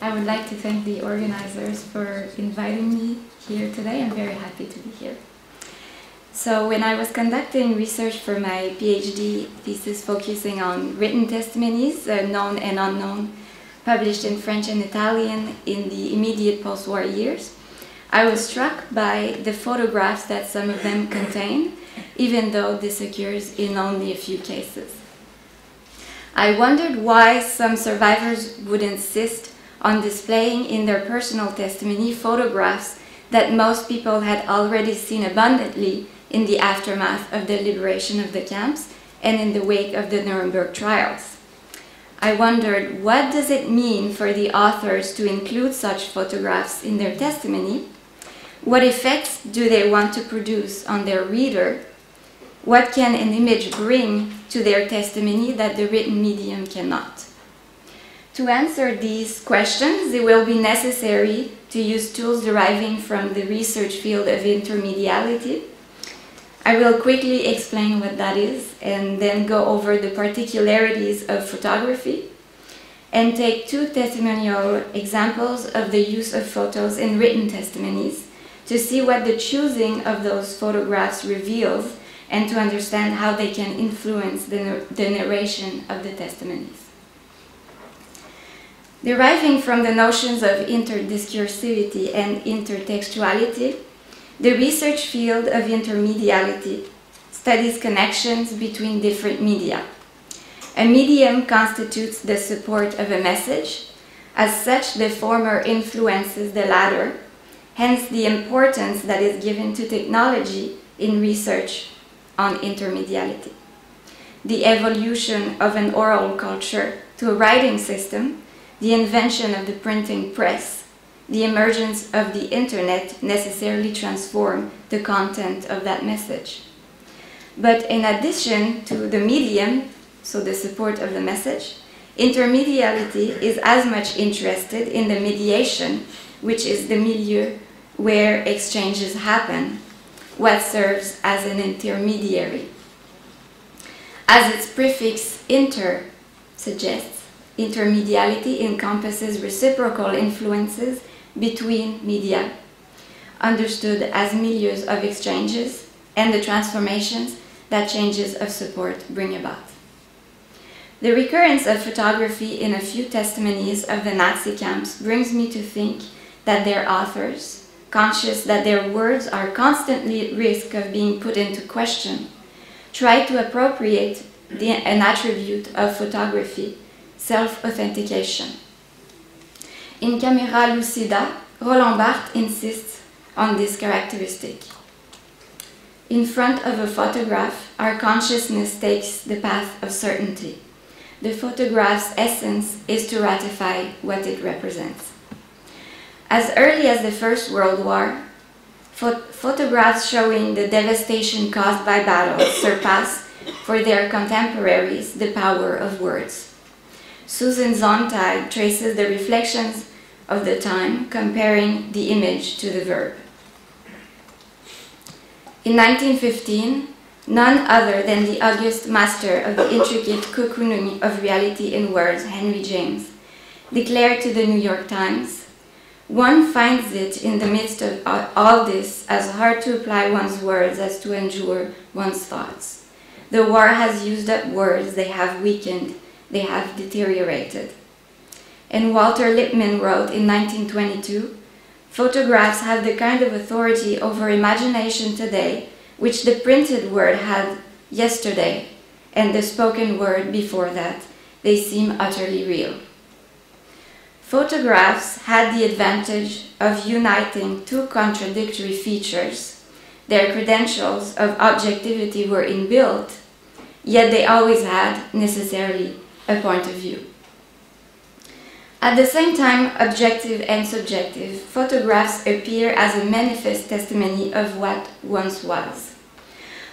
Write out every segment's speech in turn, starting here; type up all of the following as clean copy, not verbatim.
I would like to thank the organizers for inviting me here today. I'm very happy to be here. So when I was conducting research for my PhD thesis focusing on written testimonies, known and unknown, published in French and Italian in the immediate post-war years, I was struck by the photographs that some of them contain, even though this occurs in only a few cases. I wondered why some survivors would insist on displaying in their personal testimony photographs that most people had already seen abundantly in the aftermath of the liberation of the camps and in the wake of the Nuremberg trials. I wondered, what does it mean for the authors to include such photographs in their testimony? What effects do they want to produce on their reader? What can an image bring to their testimony that the written medium cannot? To answer these questions, it will be necessary to use tools deriving from the research field of intermediality. I will quickly explain what that is and then go over the particularities of photography and take two testimonial examples of the use of photos in written testimonies to see what the choosing of those photographs reveals and to understand how they can influence the narration of the testimonies. Deriving from the notions of interdiscursivity and intertextuality, the research field of intermediality studies connections between different media. A medium constitutes the support of a message. As such, the former influences the latter, hence the importance that is given to technology in research on intermediality. The evolution of an oral culture to a writing system, the invention of the printing press, the emergence of the internet necessarily transform the content of that message. But in addition to the medium, so the support of the message, intermediality is as much interested in the mediation, which is the milieu where exchanges happen, what serves as an intermediary. As its prefix inter suggests, intermediality encompasses reciprocal influences between media, understood as milieus of exchanges and the transformations that changes of support bring about. The recurrence of photography in a few testimonies of the Nazi camps brings me to think that their authors, conscious that their words are constantly at risk of being put into question, try to appropriate an attribute of photography, self-authentication. In Camera Lucida, Roland Barthes insists on this characteristic. In front of a photograph, our consciousness takes the path of certainty. The photograph's essence is to ratify what it represents. As early as the First World War, photographs showing the devastation caused by battles surpass, for their contemporaries, the power of words. Susan Sontag traces the reflections of the time, comparing the image to the verb. In 1915, none other than the august master of the intricate cocooning of reality in words, Henry James, declared to the New York Times, "One finds it in the midst of all this as hard to apply one's words as to endure one's thoughts. The war has used up words, they have weakened, they have deteriorated." And Walter Lippmann wrote in 1922, "Photographs have the kind of authority over imagination today which the printed word had yesterday, and the spoken word before that. They seem utterly real." Photographs had the advantage of uniting two contradictory features. Their credentials of objectivity were inbuilt, yet they always had, necessarily, a point of view. At the same time, objective and subjective, photographs appear as a manifest testimony of what once was.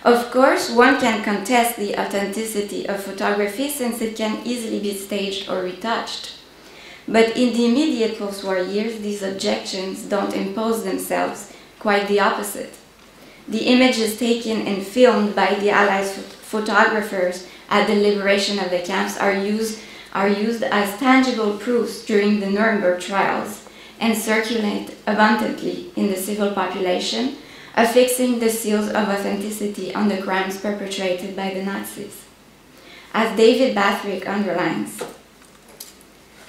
Of course, one can contest the authenticity of photography since it can easily be staged or retouched. But in the immediate post-war years, these objections don't impose themselves, quite the opposite. The images taken and filmed by the Allies photographers at the liberation of the camps are used are used as tangible proofs during the Nuremberg trials and circulate abundantly in the civil population, affixing the seals of authenticity on the crimes perpetrated by the Nazis. As David Bathrick underlines,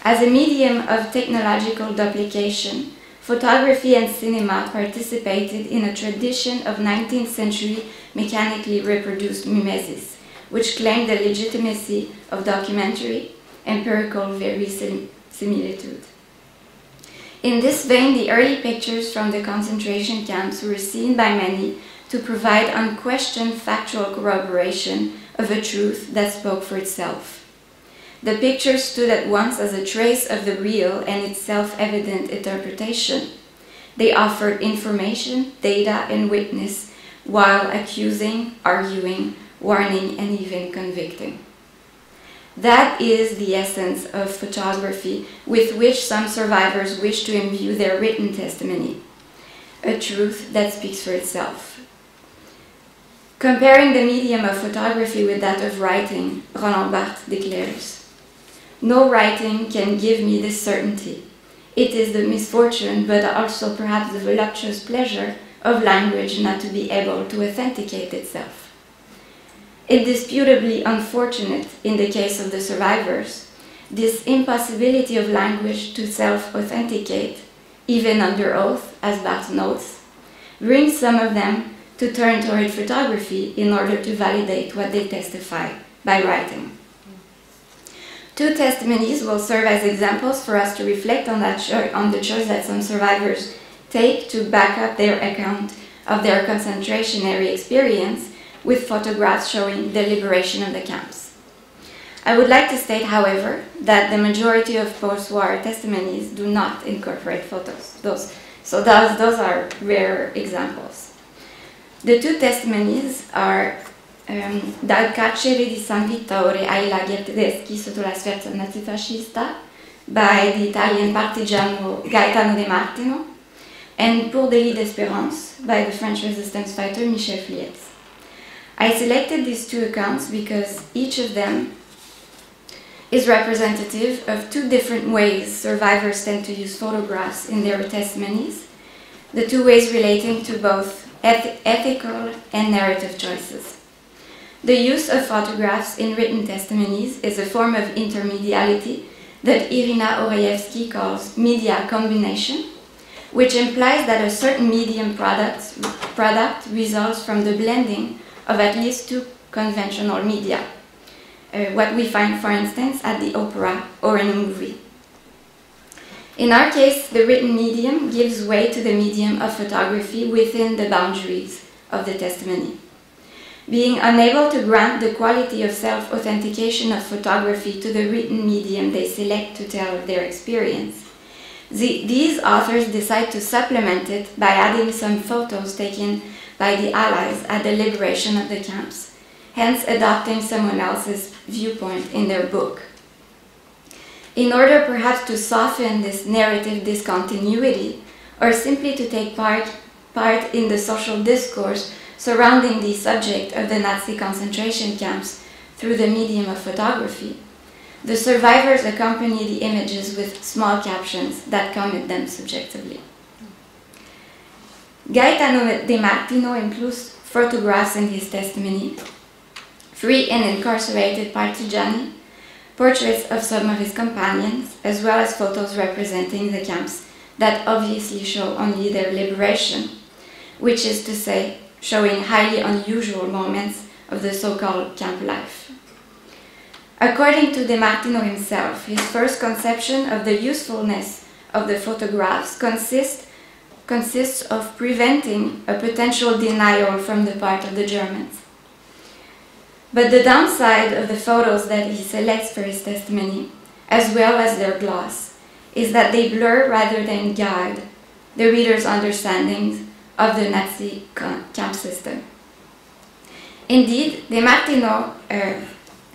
as a medium of technological duplication, photography and cinema participated in a tradition of 19th century mechanically reproduced mimesis, which claimed the legitimacy of documentary, empirical verisimilitude. In this vein, the early pictures from the concentration camps were seen by many to provide unquestioned factual corroboration of a truth that spoke for itself. The pictures stood at once as a trace of the real and its self-evident interpretation. They offered information, data, and witness, while accusing, arguing, warning, and even convicting. That is the essence of photography with which some survivors wish to imbue their written testimony, a truth that speaks for itself. Comparing the medium of photography with that of writing, Roland Barthes declares, "No writing can give me this certainty. It is the misfortune, but also perhaps the voluptuous pleasure of language not to be able to authenticate itself." Indisputably unfortunate in the case of the survivors, this impossibility of language to self-authenticate, even under oath, as Barthes notes, brings some of them to turn toward photography in order to validate what they testify by writing. Two testimonies will serve as examples for us to reflect on the choice that some survivors take to back up their account of their concentrationary experience with photographs showing the liberation of the camps. I would like to state, however, that the majority of post-war testimonies do not incorporate photos. Those are rare examples. The two testimonies are dal carcere di San Vittore ai laghi tedeschi sotto la sferza nazifascista by the Italian partigiano Gaetano De Martino, and Pour des lits d'espérance by the French resistance fighter Michel Flietz. I selected these two accounts because each of them is representative of two different ways survivors tend to use photographs in their testimonies, the two ways relating to both ethical and narrative choices. The use of photographs in written testimonies is a form of intermediality that Irina Orejevsky calls media combination, which implies that a certain medium product results from the blending of at least two conventional media, what we find, for instance, at the opera or in a movie. In our case, the written medium gives way to the medium of photography within the boundaries of the testimony. Being unable to grant the quality of self-authentication of photography to the written medium they select to tell of their experience, these authors decide to supplement it by adding some photos taken by the Allies at the liberation of the camps, hence adopting someone else's viewpoint in their book. In order perhaps to soften this narrative discontinuity, or simply to take part in the social discourse surrounding the subject of the Nazi concentration camps through the medium of photography, the survivors accompany the images with small captions that comment them subjectively. Gaetano De Martino includes photographs in his testimony, free and incarcerated partigiani, portraits of some of his companions, as well as photos representing the camps that obviously show only their liberation, which is to say, showing highly unusual moments of the so-called camp life. According to De Martino himself, his first conception of the usefulness of the photographs consists of preventing a potential denial from the part of the Germans. But the downside of the photos that he selects for his testimony, as well as their gloss, is that they blur rather than guide the reader's understandings of the Nazi camp system. Indeed, De Martino,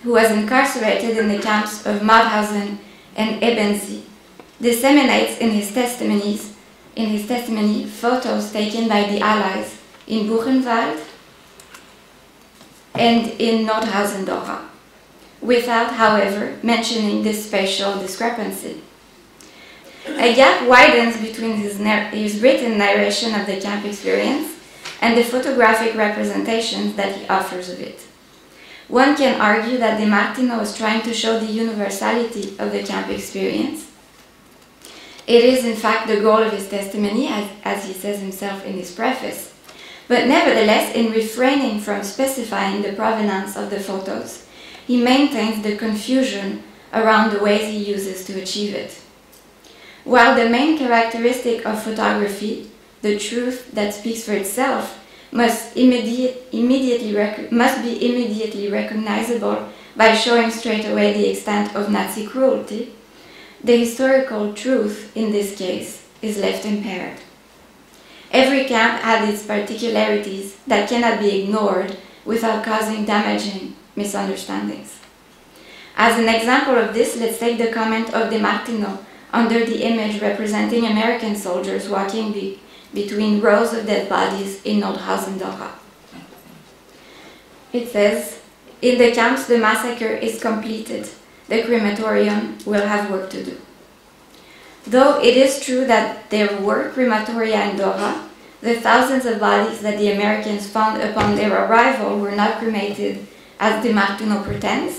who was incarcerated in the camps of Mauthausen and Ebensee, disseminates in his testimony photos taken by the Allies in Buchenwald and in Nordhausen-Dora. without, however, mentioning this spatial discrepancy. A gap widens between his written narration of the camp experience and the photographic representations that he offers of it. One can argue that De Martino was trying to show the universality of the camp experience. It is, in fact, the goal of his testimony, as he says himself in his preface. But nevertheless, in refraining from specifying the provenance of the photos, he maintains the confusion around the ways he uses to achieve it. While the main characteristic of photography, the truth that speaks for itself, must be immediately recognizable by showing straight away the extent of Nazi cruelty, the historical truth, in this case, is left impaired. Every camp had its particularities that cannot be ignored without causing damaging misunderstandings. As an example of this, let's take the comment of De Martino under the image representing American soldiers walking between rows of dead bodies in Nordhausen, Dora. It says, "In the camps the massacre is completed. The crematorium will have work to do." Though it is true that there were crematoria in Dora, the thousands of bodies that the Americans found upon their arrival were not cremated, as De Martino pretends,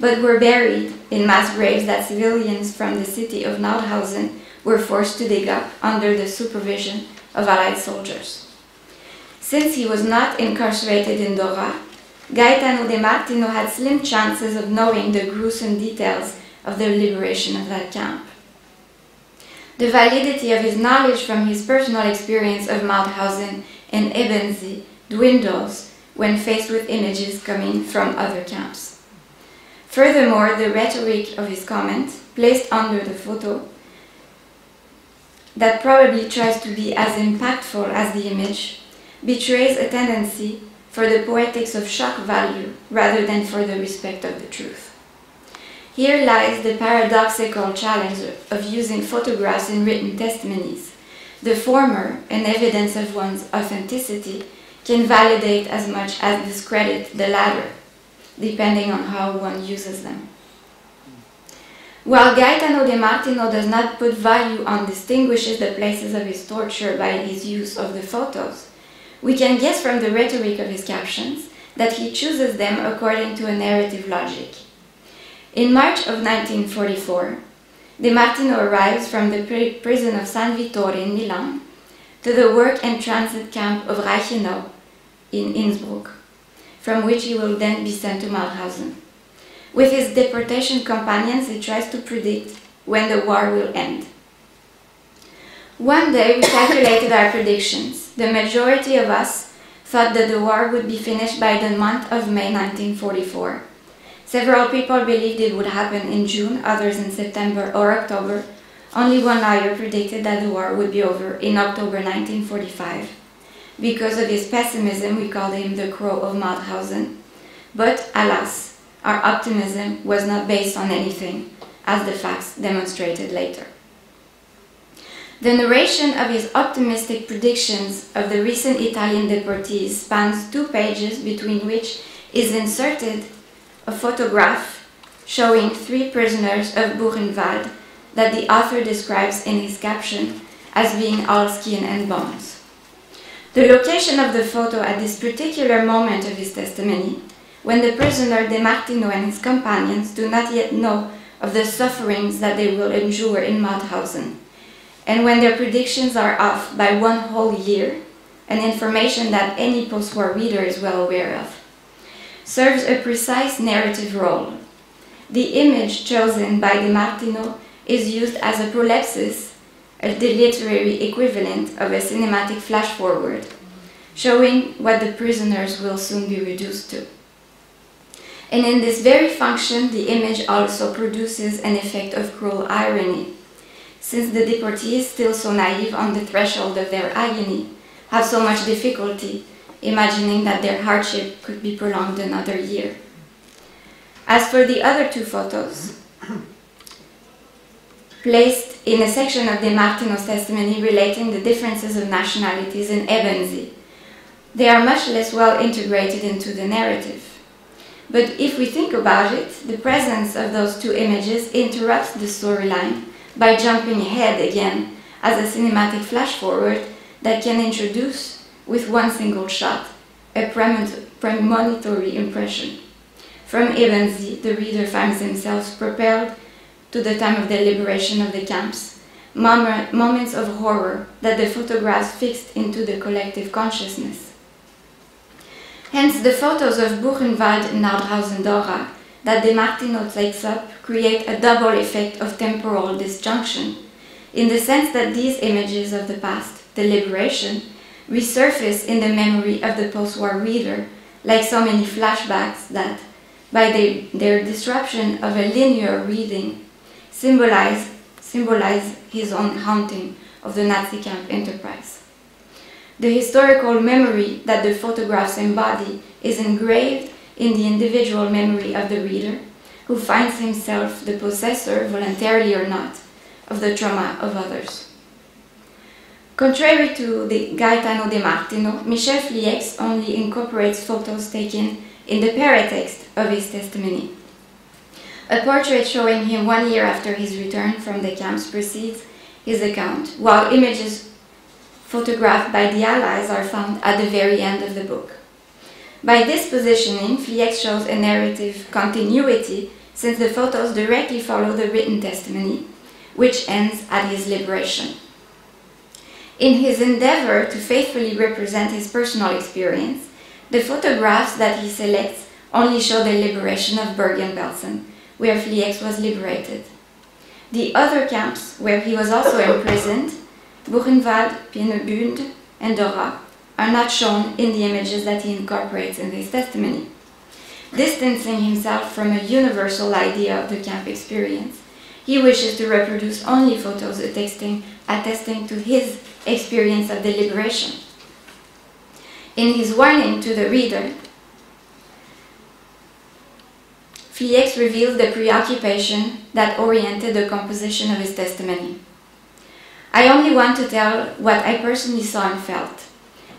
but were buried in mass graves that civilians from the city of Nordhausen were forced to dig up under the supervision of Allied soldiers. Since he was not incarcerated in Dora, Gaetano De Martino had slim chances of knowing the gruesome details of the liberation of that camp. The validity of his knowledge from his personal experience of Mauthausen and Ebensee dwindles when faced with images coming from other camps. Furthermore, the rhetoric of his comment, placed under the photo, that probably tries to be as impactful as the image, betrays a tendency for the poetics of shock value rather than for the respect of the truth. Here lies the paradoxical challenge of using photographs in written testimonies. The former, an evidence of one's authenticity, can validate as much as discredit the latter, depending on how one uses them. While Gaetano De Martino does not put value on distinguishes the places of his torture by his use of the photos, we can guess from the rhetoric of his captions that he chooses them according to a narrative logic. In March of 1944, De Martino arrives from the prison of San Vittore in Milan to the work and transit camp of Reichenau in Innsbruck, from which he will then be sent to Mauthausen. With his deportation companions, he tries to predict when the war will end. One day we calculated our predictions. The majority of us thought that the war would be finished by the month of May 1944. Several people believed it would happen in June, others in September or October. Only one lawyer predicted that the war would be over in October 1945. Because of his pessimism, we called him the Crow of Mauthausen. But alas, our optimism was not based on anything, as the facts demonstrated later. The narration of his optimistic predictions of the recent Italian deportees spans 2 pages, between which is inserted a photograph showing 3 prisoners of Buchenwald that the author describes in his caption as being all skin and bones. The location of the photo at this particular moment of his testimony, when the prisoner De Martino and his companions do not yet know of the sufferings that they will endure in Mauthausen, and when their predictions are off by 1 whole year, an information that any post-war reader is well aware of, serves a precise narrative role. The image chosen by De Martino is used as a prolepsis, the literary equivalent of a cinematic flash-forward, showing what the prisoners will soon be reduced to. And in this very function, the image also produces an effect of cruel irony, since the deportees, still so naive on the threshold of their agony, have so much difficulty imagining that their hardship could be prolonged another year. As for the other 2 photos, placed in a section of De Martino's testimony relating the differences of nationalities in Ebensee, they are much less well integrated into the narrative. But if we think about it, the presence of those two images interrupts the storyline by jumping ahead again as a cinematic flash-forward that can introduce, with one single shot, a premonitory impression. From Ebenzi, the reader finds himself propelled to the time of the liberation of the camps, moments of horror that the photographs fixed into the collective consciousness. Hence, the photos of Buchenwald and Nordhausen-Dora that De Martino takes up create a double effect of temporal disjunction, in the sense that these images of the past, the liberation, resurface in the memory of the post-war reader, like so many flashbacks that, by their disruption of a linear reading, symbolize his own haunting of the Nazi camp enterprise. The historical memory that the photographs embody is engraved in the individual memory of the reader, who finds himself the possessor, voluntarily or not, of the trauma of others. Contrary to Gaetano De Martino, Michel Flieix only incorporates photos taken in the paratext of his testimony. A portrait showing him 1 year after his return from the camps precedes his account, while images photographed by the Allies are found at the very end of the book. By this positioning, Flieix shows a narrative continuity, since the photos directly follow the written testimony, which ends at his liberation. In his endeavor to faithfully represent his personal experience, the photographs that he selects only show the liberation of Bergen-Belsen, where Flieix was liberated. The other camps, where he was also imprisoned, Buchenwald, Peenemünde, and Dora, are not shown in the images that he incorporates in his testimony. Distancing himself from a universal idea of the camp experience, he wishes to reproduce only photos attesting to his experience of the liberation. In his warning to the reader, Flieix reveals the preoccupation that oriented the composition of his testimony. I only want to tell what I personally saw and felt.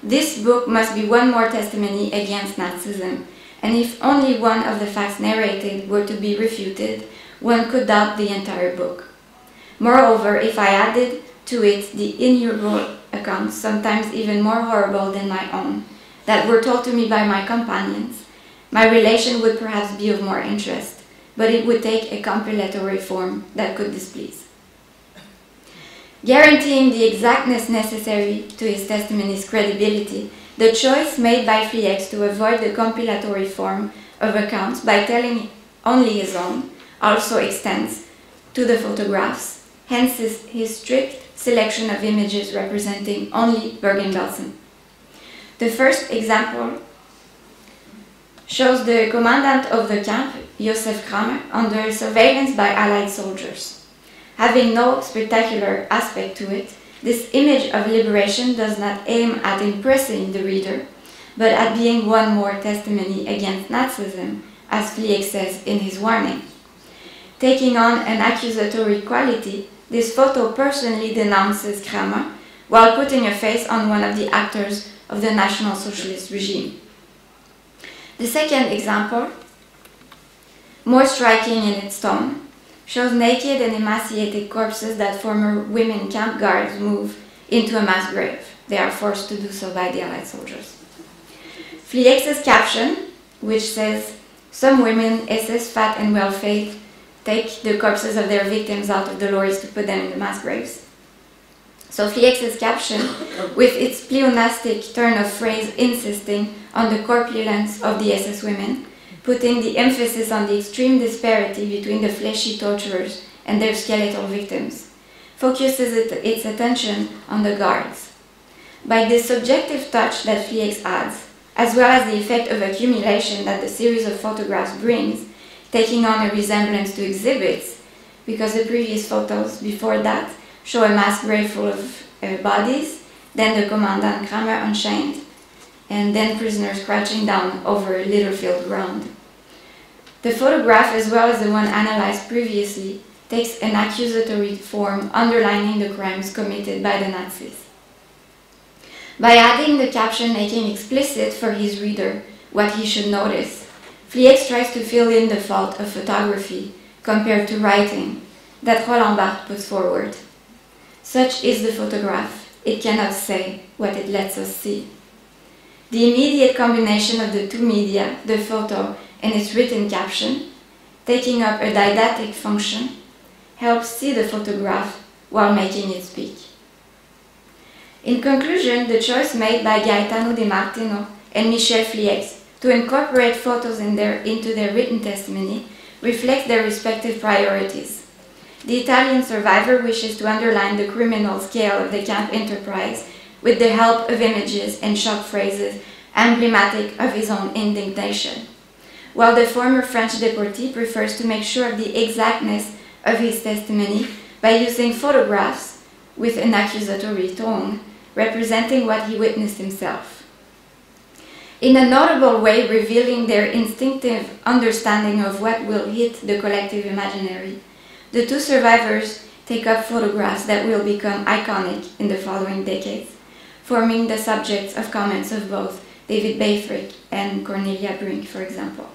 This book must be one more testimony against Nazism, and if only one of the facts narrated were to be refuted, one could doubt the entire book. Moreover, if I added to it the innumerable accounts, sometimes even more horrible than my own, that were told to me by my companions, my relation would perhaps be of more interest, but it would take a compilatory form that could displease. Guaranteeing the exactness necessary to his testimony's credibility, the choice made by Flieix to avoid the compilatory form of accounts by telling only his own also extends to the photographs, hence his strict selection of images representing only Bergen-Belsen. The first example shows the commandant of the camp, Josef Kramer, under surveillance by Allied soldiers. Having no spectacular aspect to it, this image of liberation does not aim at impressing the reader, but at being one more testimony against Nazism, as Flieix says in his warning. Taking on an accusatory quality, this photo personally denounces Kramer, while putting a face on one of the actors of the National Socialist regime. The second example, more striking in its tone, shows naked and emaciated corpses that former women camp guards move into a mass grave. They are forced to do so by the Allied soldiers. Flieix's caption, which says, "Some women, SS fat and well-fed, take the corpses of their victims out of the lorries to put them in the mass graves." So Flieix's caption, with its pleonastic turn of phrase insisting on the corpulence of the SS women, putting the emphasis on the extreme disparity between the fleshy torturers and their skeletal victims, focuses its attention on the guards. By this subjective touch that Flieix adds, as well as the effect of accumulation that the series of photographs brings, taking on a resemblance to exhibits, because the previous photos before that show a mass grave full of bodies, then the Commandant Kramer unchained, and then prisoners crouching down over a litter-filled ground. The photograph, as well as the one analyzed previously, takes an accusatory form underlining the crimes committed by the Nazis. By adding the caption making explicit for his reader what he should notice, Flieix tries to fill in the fault of photography compared to writing that Roland Barthes puts forward. Such is the photograph, it cannot say what it lets us see. The immediate combination of the two media, the photo and its written caption, taking up a didactic function, helps see the photograph while making it speak. In conclusion, the choice made by Gaetano De Martino and Michel Flieix to incorporate photos into their written testimony reflects their respective priorities. The Italian survivor wishes to underline the criminal scale of the camp enterprise with the help of images and shock phrases emblematic of his own indignation, while the former French deportee prefers to make sure of the exactness of his testimony by using photographs with an accusatory tone representing what he witnessed himself. In a notable way, revealing their instinctive understanding of what will hit the collective imaginary, the two survivors take up photographs that will become iconic in the following decades, forming the subjects of comments of both David Bayfrick and Cornelia Brink, for example.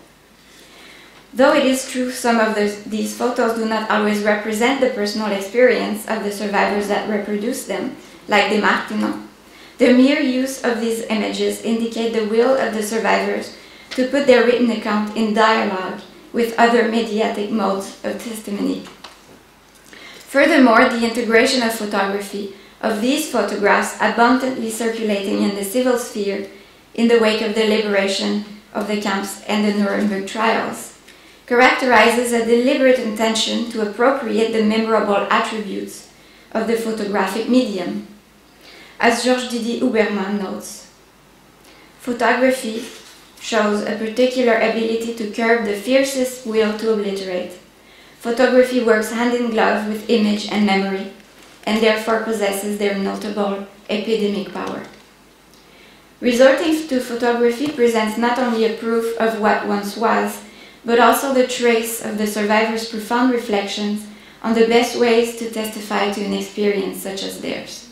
Though it is true some of these photos do not always represent the personal experience of the survivors that reproduce them, like De Martino, the mere use of these images indicate the will of the survivors to put their written account in dialogue with other mediatic modes of testimony. Furthermore, the integration of photography of these photographs abundantly circulating in the civil sphere in the wake of the liberation of the camps and the Nuremberg trials characterizes a deliberate intention to appropriate the memorable attributes of the photographic medium. As Georges Didier Huberman notes, photography shows a particular ability to curb the fiercest will to obliterate. Photography works hand in glove with image and memory, and therefore possesses their notable epidemic power. Resorting to photography presents not only a proof of what once was, but also the trace of the survivors' profound reflections on the best ways to testify to an experience such as theirs.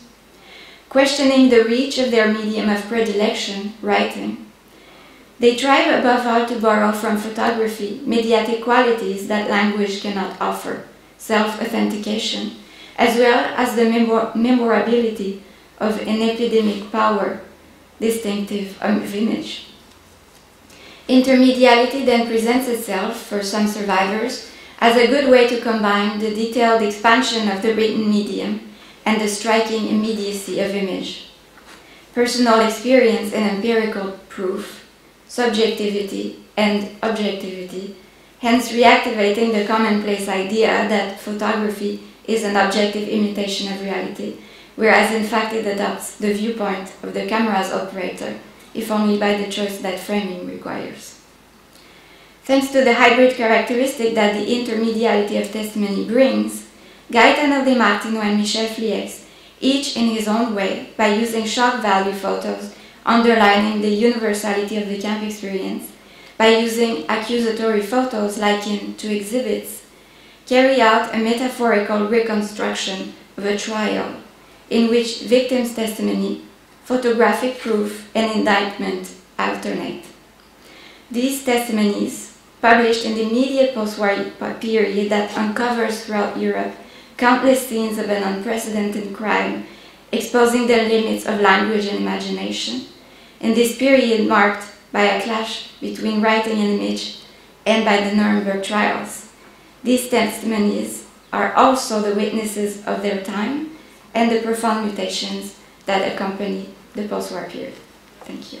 Questioning the reach of their medium of predilection, writing, they try above all to borrow from photography mediatic qualities that language cannot offer, self-authentication, as well as the memorability of an epidemic power distinctive of image. Intermediality then presents itself, for some survivors, as a good way to combine the detailed expansion of the written medium and the striking immediacy of image. Personal experience and empirical proof, subjectivity and objectivity, hence reactivating the commonplace idea that photography is an objective imitation of reality, whereas in fact it adopts the viewpoint of the camera's operator, if only by the choice that framing requires. Thanks to the hybrid characteristic that the intermediality of testimony brings, Gaetano De Martino and Michel Flieix, each in his own way, by using shock value photos underlining the universality of the camp experience, by using accusatory photos likened to exhibits, carry out a metaphorical reconstruction of a trial in which victims' testimony, photographic proof, and indictment alternate. These testimonies, published in the immediate post-war period that uncovers throughout Europe countless scenes of an unprecedented crime, exposing the limits of language and imagination, in this period marked by a clash between writing and image, and by the Nuremberg trials. These testimonies are also the witnesses of their time and the profound mutations that accompany the post-war period. Thank you.